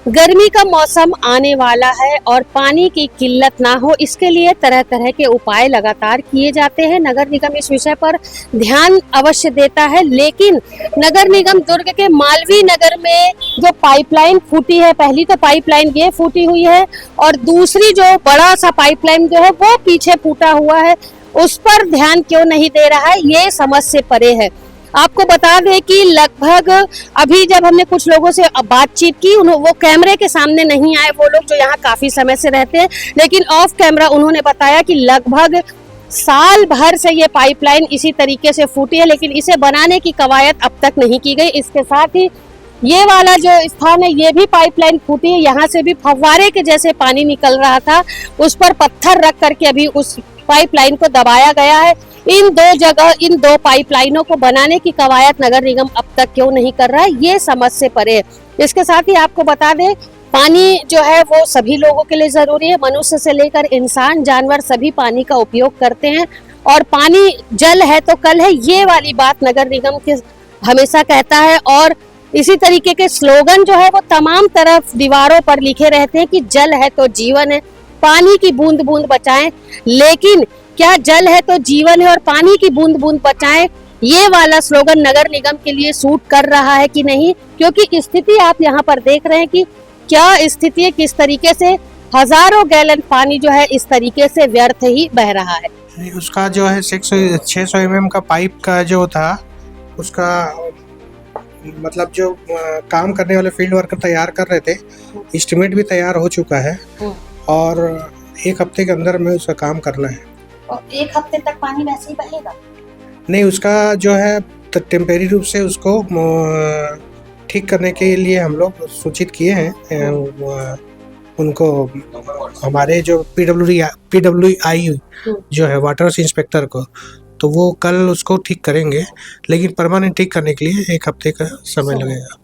गर्मी का मौसम आने वाला है और पानी की किल्लत ना हो, इसके लिए तरह तरह के उपाय लगातार किए जाते हैं। नगर निगम इस विषय पर ध्यान अवश्य देता है, लेकिन नगर निगम दुर्ग के मालवीय नगर में जो पाइपलाइन फूटी है, पहली तो पाइपलाइन ये फूटी हुई है और दूसरी जो बड़ा सा पाइपलाइन जो है वो पीछे फूटा हुआ है, उस पर ध्यान क्यों नहीं दे रहा है, ये समझ से परे है। आपको बता दें कि लगभग अभी जब हमने कुछ लोगों से बातचीत की, वो कैमरे के सामने नहीं आए, वो लोग जो यहाँ काफी समय से रहते हैं, लेकिन ऑफ कैमरा उन्होंने बताया कि लगभग साल भर से ये पाइपलाइन इसी तरीके से फूटी है, लेकिन इसे बनाने की कवायद अब तक नहीं की गई। इसके साथ ही ये वाला जो स्थान है ये भी पाइपलाइन फूटी है, यहाँ से भी फव्वारे के जैसे पानी निकल रहा था, उस पर पत्थर रख करके अभी उस पाइपलाइन को दबाया गया है। इन दो जगह इन दो पाइपलाइनों को बनाने की कवायद नगर निगम अब तक क्यों नहीं कर रहा है, ये समझ से परे है। इसके साथ ही आपको बता दें, पानी जो है वो सभी लोगों के लिए जरूरी है, मनुष्य से लेकर इंसान, जानवर सभी पानी का उपयोग करते हैं और पानी जल है तो कल है, ये वाली बात नगर निगम के हमेशा कहता है। और इसी तरीके के स्लोगन जो है वो तमाम तरफ दीवारों पर लिखे रहते हैं कि जल है तो जीवन है, पानी की बूंद बूंद बचाएं। लेकिन क्या जल है तो जीवन है और पानी की बूंद बूंद बचाएं, ये वाला स्लोगन नगर निगम के लिए सूट कर रहा है कि नहीं? क्योंकि स्थिति आप यहाँ पर देख रहे हैं कि क्या स्थिति है, किस तरीके से हजारों गैलन पानी जो है इस तरीके से व्यर्थ ही बह रहा है। उसका जो है 600 mm का पाइप का जो था, उसका मतलब जो काम करने वाले फील्ड वर्कर तैयार कर रहे थे, एस्टिमेट भी तैयार हो चुका है और 1 हफ्ते के अंदर में उसका काम करना है। और 1 हफ्ते तक पानी वैसे ही बहेगा? नहीं, उसका जो है टेम्परेरी रूप से उसको ठीक करने के लिए हम लोग सूचित किए हैं उनको, हमारे जो PWI जो है वाटर इंस्पेक्टर को, तो वो कल उसको ठीक करेंगे, लेकिन परमानेंट ठीक करने के लिए 1 हफ्ते का समय लगेगा।